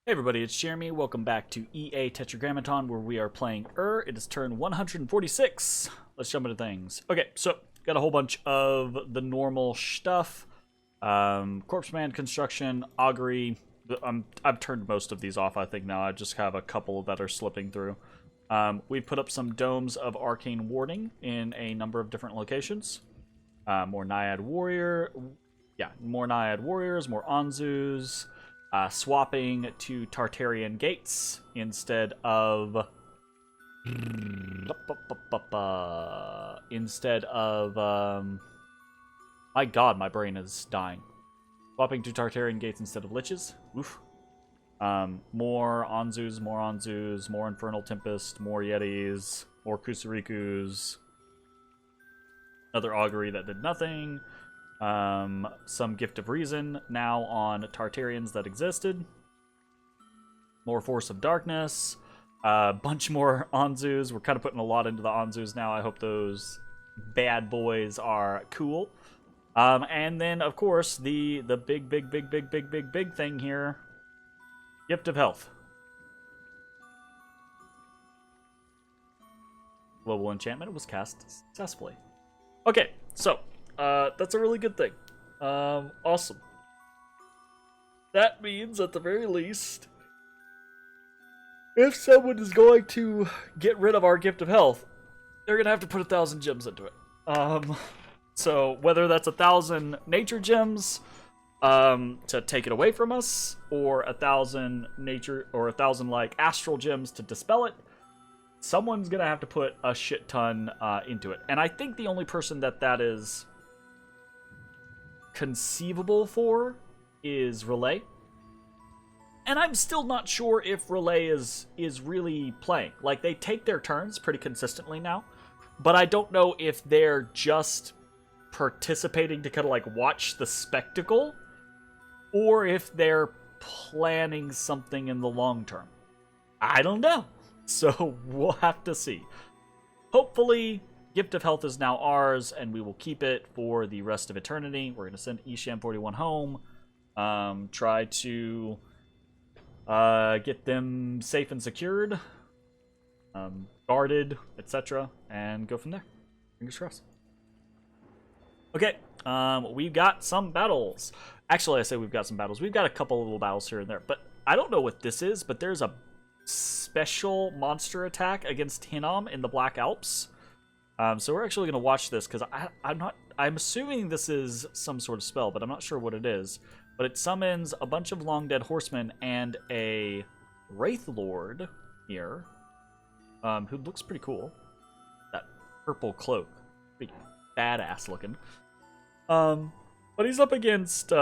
Hey everybody, it's Jeremy. Welcome back to EA Tetragrammaton, where we are playing It is turn 146. Let's jump into things. Okay, so got a whole bunch of the normal stuff. Corpse Man construction, augury. I've turned most of these off, I think, now. I just have a couple that are slipping through. We put up some domes of arcane warding in a number of different locations. More Naiad Warriors, more Anzus. Swapping to Tartarian gates instead of my god, my brain is dying. Swapping to Tartarian gates instead of liches. Oof. More Anzus, more Infernal Tempest, more Yetis, more Kusurikus. Another augury that did nothing. Some Gift of Reason now on Tartarians that existed. More Force of Darkness. A bunch more Anzus. We're kind of putting a lot into the Anzus now. I hope those bad boys are cool. And then, of course, the big thing here. Gift of Health. Global Enchantment was cast successfully. Okay, so that's a really good thing. Awesome. That means, at the very least, if someone is going to get rid of our Gift of Health, they're going to have to put 1,000 gems into it. So whether that's 1,000 nature gems to take it away from us, or 1,000 nature, or 1,000 like astral gems to dispel it, someone's going to have to put a shit ton into it. And I think the only person that is conceivable for is Relay, and I'm still not sure if Relay is really playing. Like, they take their turns pretty consistently now, but I don't know if they're just participating to kind of like watch the spectacle, or if they're planning something in the long term. I don't know, so we'll have to see. Hopefully Gift of Health is now ours, and we will keep it for the rest of eternity. We're going to send Isham41 home, try to get them safe and secured, guarded, etc., and go from there. Fingers crossed. Okay, we've got some battles. Actually, I say we've got some battles. We've got a couple of little battles here and there, but I don't know what this is, but there's a special monster attack against Hinnom in the Black Alps. So we're actually going to watch this, because I'm assuming this is some sort of spell, but I'm not sure what it is. But it summons a bunch of long dead horsemen and a Wraith Lord here, who looks pretty cool. That purple cloak, pretty badass looking. But he's up against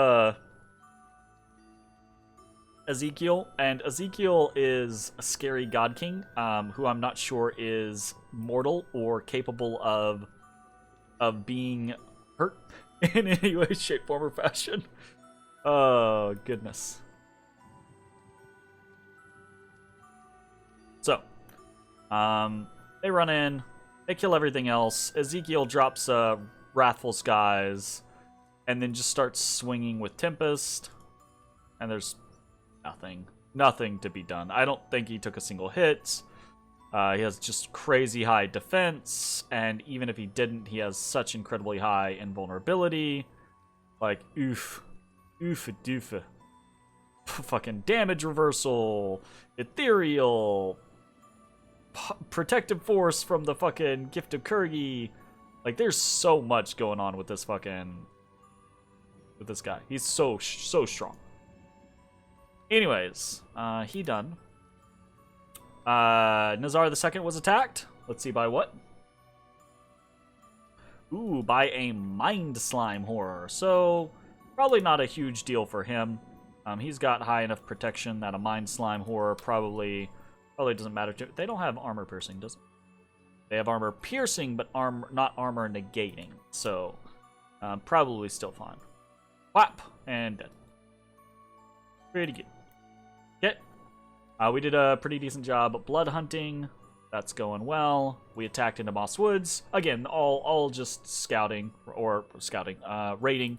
Ezekiel, and Ezekiel is a scary god king, who I'm not sure is mortal or capable of being hurt in any way, shape, form, or fashion. Oh, goodness. So, they run in, they kill everything else. Ezekiel drops Wrathful Skies, and then just starts swinging with Tempest, and there's nothing to be done. I don't think he took a single hit. He has just crazy high defense, and even if he didn't, he has such incredibly high invulnerability. Like, oof doofa. Fucking damage reversal, ethereal, protective force from the fucking Gift of Kurgi. Like, there's so much going on with this guy. He's so strong. Anyways, he done. Nazar II was attacked. Let's see by what. Ooh, by a Mind Slime Horror. So, probably not a huge deal for him. He's got high enough protection that a Mind Slime Horror probably doesn't matter to. They don't have armor piercing, does it? They have armor piercing, but not armor negating. So, probably still fine. Whap! And dead. Pretty good. Okay. We did a pretty decent job blood hunting. That's going well. We attacked into Moss Woods. Again, all just scouting, raiding,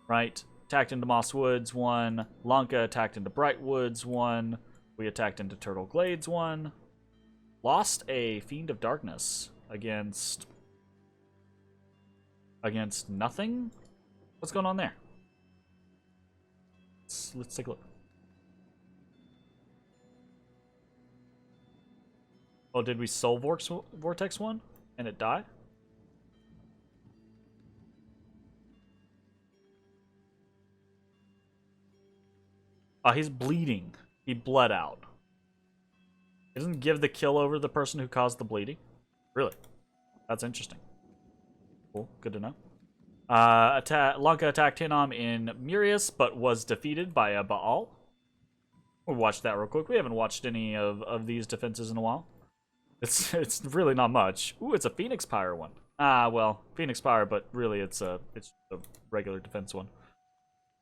right? attacked into Moss Woods 1. Lanka attacked into Bright Woods 1. We attacked into Turtle Glades 1. Lost a Fiend of Darkness against nothing? What's going on there? Let's take a look. Oh, did we Soul Vortex 1 and it died? He's bleeding. He bled out. It doesn't give the kill over the person who caused the bleeding. Really? That's interesting. Cool. Good to know. Lanka attacked Hinnom in Murius, but was defeated by a Baal. We'll watch that real quick. We haven't watched any of these defenses in a while. It's really not much. Ooh, it's a Phoenix Pyre one. Well, Phoenix Pyre, but really it's a regular defense one.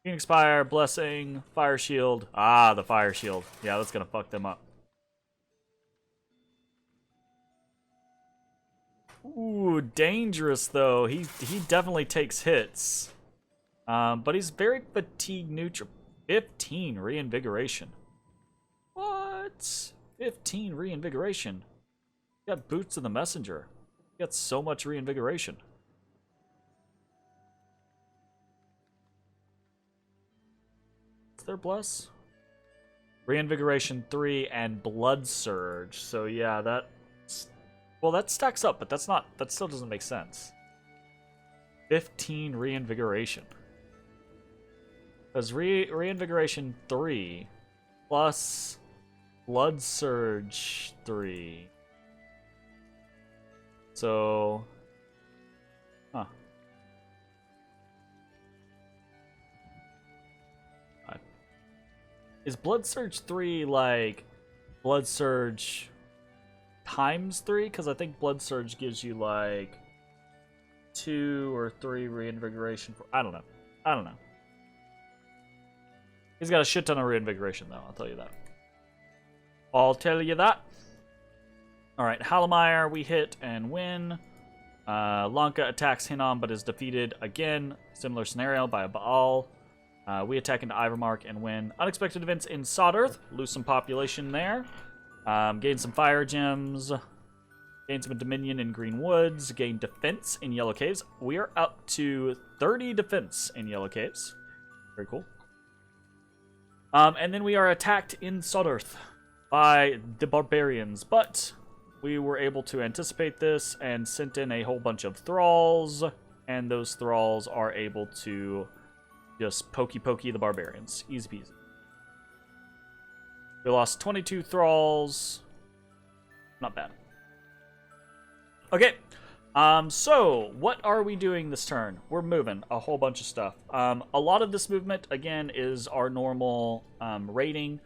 Phoenix Pyre, Blessing, Fire Shield. The Fire Shield. Yeah, that's gonna fuck them up. Ooh, dangerous though. He definitely takes hits. But he's very fatigue neutral. 15 reinvigoration. What? 15 reinvigoration. You got Boots of the Messenger. You got so much reinvigoration. Is there Bless? Reinvigoration 3 and Blood Surge. So yeah, that stacks up, but that still doesn't make sense. 15 reinvigoration. Because reinvigoration 3 plus Blood Surge 3. So, huh. Is Blood Surge 3 like Blood Surge times 3? Because I think Blood Surge gives you like 2 or 3 reinvigoration. I don't know. He's got a shit ton of reinvigoration though, I'll tell you that. Alright, Halamire, we hit and win. Lanka attacks Hinnom but is defeated again. Similar scenario by a Baal. We attack into Ivermark and win. Unexpected events in Sod-Earth. Lose some population there. Gain some fire gems. Gain some Dominion in Green Woods. Gain defense in Yellow Caves. We are up to 30 defense in Yellow Caves. Very cool. And then we are attacked in Sod-Earth by the barbarians. But we were able to anticipate this and sent in a whole bunch of thralls. And those thralls are able to just pokey the barbarians. Easy peasy. We lost 22 thralls. Not bad. Okay. So, what are we doing this turn? We're moving a whole bunch of stuff. A lot of this movement, again, is our normal raiding.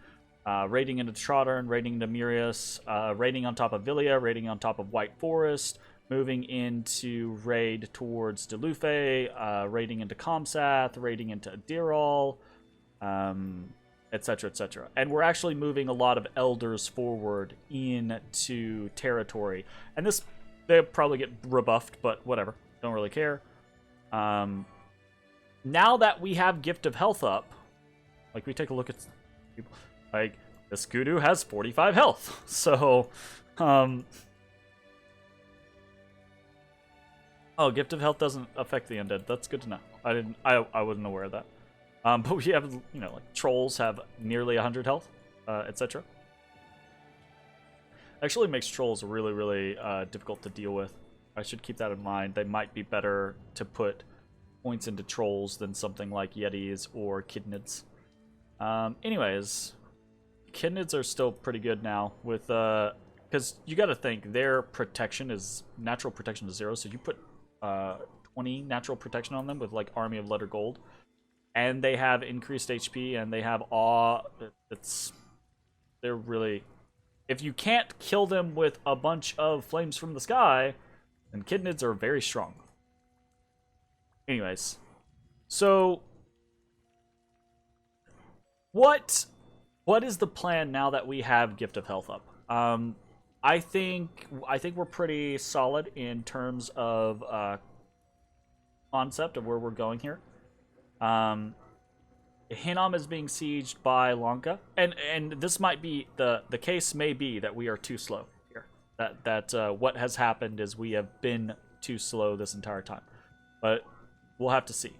Raiding into Trottern, raiding into Murius, raiding on top of Villia, raiding on top of White Forest, moving into raid towards Delufe, raiding into Comsath, raiding into Adirol, etc., etc. And we're actually moving a lot of elders forward into territory. And this, they'll probably get rebuffed, but whatever. Don't really care. Now that we have Gift of Health up, like we take a look at people, like this Kudu has 45 health. So, oh, Gift of Health doesn't affect the undead. That's good to know. I wasn't aware of that. But we have, you know, like trolls have nearly 100 health, etc. Actually makes trolls really, really difficult to deal with. I should keep that in mind. They might be better to put points into trolls than something like Yetis or Kidnids. Anyways, Kidnids are still pretty good now with, because you got to think their protection is, natural protection is 0, so you put 20 natural protection on them with like Army of Letter Gold. And they have increased HP, and they have awe. They're really... If you can't kill them with a bunch of flames from the sky, then Kidnids are very strong. Anyways. So... What is the plan now that we have Gift of Health up? I think we're pretty solid in terms of concept of where we're going here. Hinnom is being sieged by Lanka, and this might be the case may be that we are too slow here. That what has happened is we have been too slow this entire time, but we'll have to see.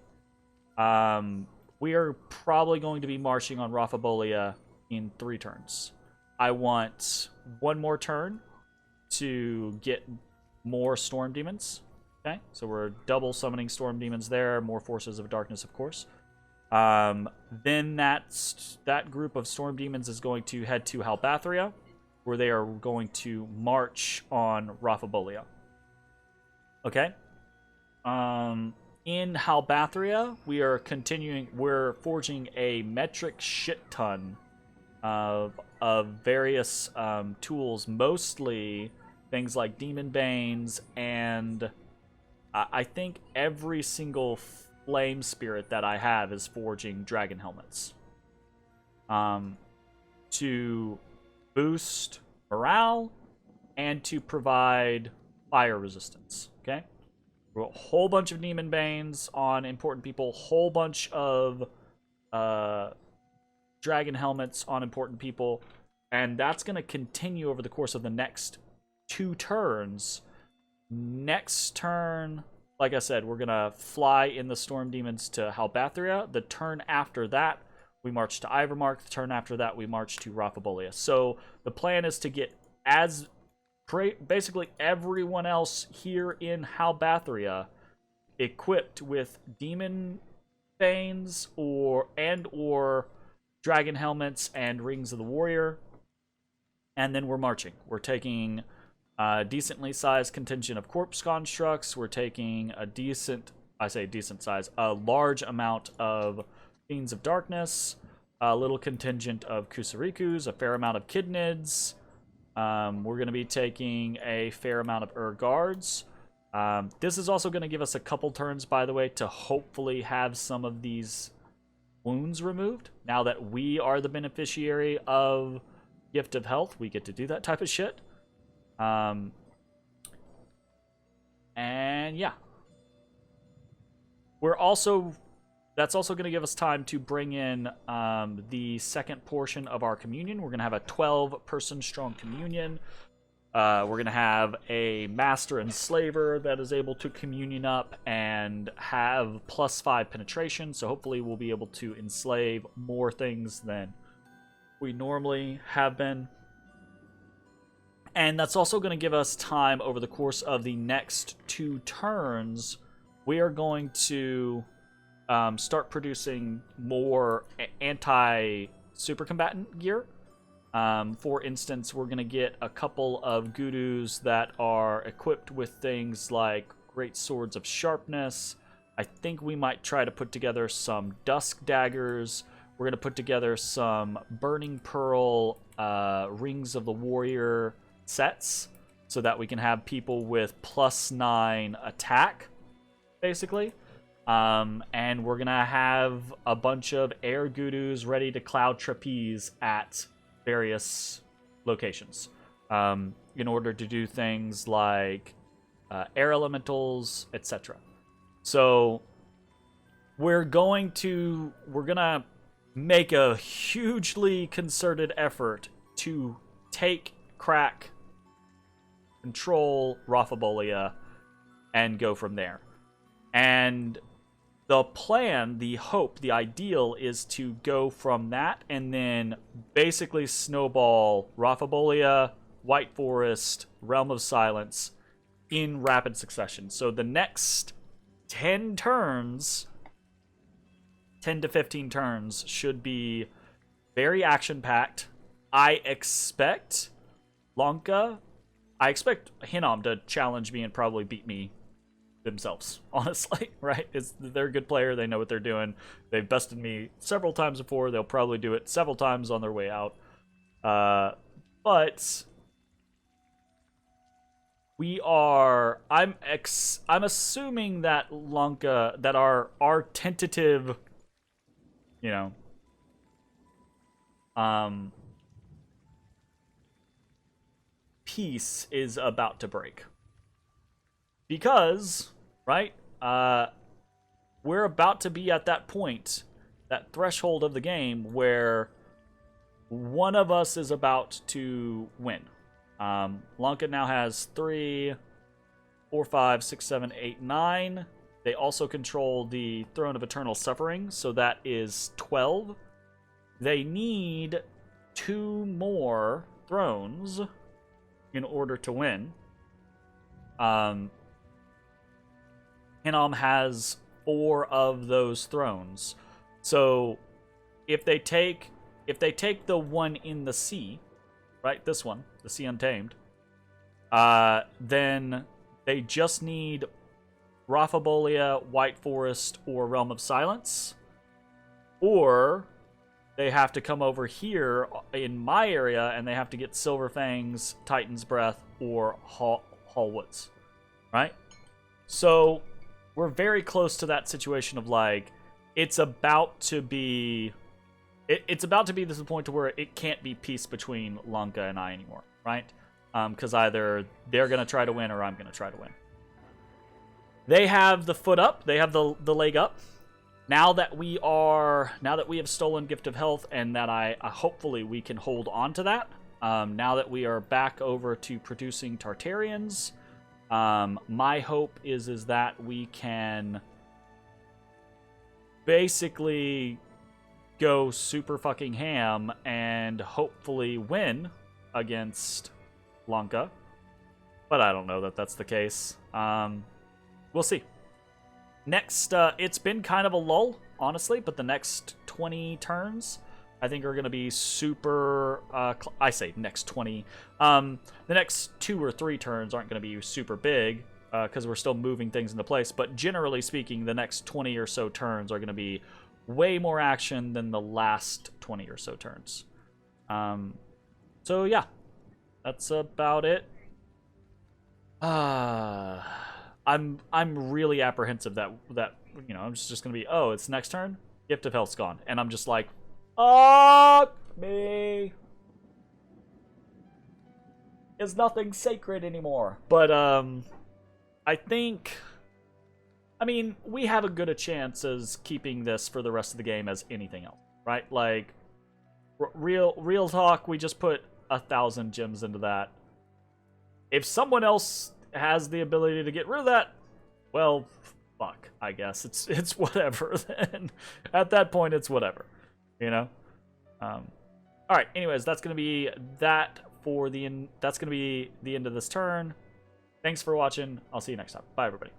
We are probably going to be marching on Raphabolia in 3 turns. I want 1 more turn to get more Storm Demons. Okay, so we're double summoning Storm Demons there, more Forces of Darkness, of course. Then that group of Storm Demons is going to head to Halbathria, where they are going to march on Raphabolia. Okay? In Halbathria, we're forging a metric shit ton of various tools, mostly things like Demon Banes, and I think every single flame spirit that I have is forging dragon helmets. To boost morale and to provide fire resistance. Okay? A whole bunch of Demon Banes on important people, whole bunch of dragon helmets on important people, and that's going to continue over the course of the next 2 turns. Next turn, like I said, we're going to fly in the Storm Demons to Halbathria. The turn after that, we march to Ivermark. The turn after that, we march to Raphabolia. So the plan is to get basically everyone else here in Halbathria equipped with Demon Banes or Dragon Helmets and Rings of the Warrior. And then we're marching. We're taking a decently sized contingent of corpse constructs. We're taking a large amount of Fiends of Darkness, a little contingent of Kusarikus, a fair amount of Kidnids. We're going to be taking a fair amount of Guards. This is also going to give us a couple turns, by the way, to hopefully have some of these wounds removed. Now that we are the beneficiary of Gift of Health, we get to do that type of shit. And yeah. That's also going to give us time to bring in the second portion of our communion. We're going to have a 12-person strong communion. We're going to have a master enslaver that is able to communion up and have +5 penetration. So hopefully we'll be able to enslave more things than we normally have been. And that's also going to give us time over the course of the next 2 turns. We are going to start producing more anti-super combatant gear. For instance, we're going to get a couple of Gurus that are equipped with things like Great Swords of Sharpness. I think we might try to put together some Dusk Daggers. We're going to put together some Burning Pearl Rings of the Warrior sets so that we can have people with +9 attack, basically. And we're going to have a bunch of air Gurus ready to cloud trapeze at various locations in order to do things like air elementals, etc. So we're gonna make a hugely concerted effort to take, crack, control Raphabolia and go from there. And the plan, the hope, the ideal is to go from that and then basically snowball Raphabolia, White Forest, Realm of Silence in rapid succession. So the next 10 turns, 10 to 15 turns, should be very action-packed. I expect Hinnom to challenge me and probably beat me themselves, honestly, right? They're a good player. They know what they're doing. They've bested me several times before. They'll probably do it several times on their way out. But I'm assuming that Lanka, that our tentative, peace is about to break. Because, right, we're about to be at that point threshold of the game where one of us is about to win. Lanka now has 3, 4, 5, 6, 7, 8, 9. They also control the Throne of Eternal Suffering, so that is 12. They need 2 more thrones in order to win. Hinnom has 4 of those thrones. So if they take the one in the sea, right, this one, the Sea Untamed, then they just need Raphabolia, White Forest, or Realm of Silence. Or they have to come over here in my area and they have to get Silverfang's, Titan's Breath, or Hall Woods, right? So we're very close to that situation of like, it's about to be to the point to where it can't be peace between Lanka and I anymore, right? Because either they're gonna try to win or I'm gonna try to win. They have the foot up, they have the leg up. Now that we have stolen Gift of Health, and that hopefully we can hold on to that. Now that we are back over to producing Tartarians, my hope is that we can basically go super fucking ham and hopefully win against Lanka. But I don't know that that's the case. We'll see. Next, it's been kind of a lull, honestly, but the next 20 turns, I think, are going to be super... I say next 20. The next 2 or 3 turns aren't going to be super big, because we're still moving things into place. But generally speaking, the next 20 or so turns are going to be way more action than the last 20 or so turns. So, yeah. That's about it. I'm really apprehensive that I'm just gonna be, oh, it's next turn, Gift of Health's gone, and I'm just like, fuck me. Is nothing sacred anymore. But I think, we have a good a chance as keeping this for the rest of the game as anything else, right? Like, real talk, we just put 1,000 gems into that. If someone else has the ability to get rid of that, well, fuck, I guess it's whatever. Then at that point, it's whatever, all right, anyways, that's gonna be that for that's gonna be the end of this turn. Thanks for watching. I'll see you next time. Bye, everybody.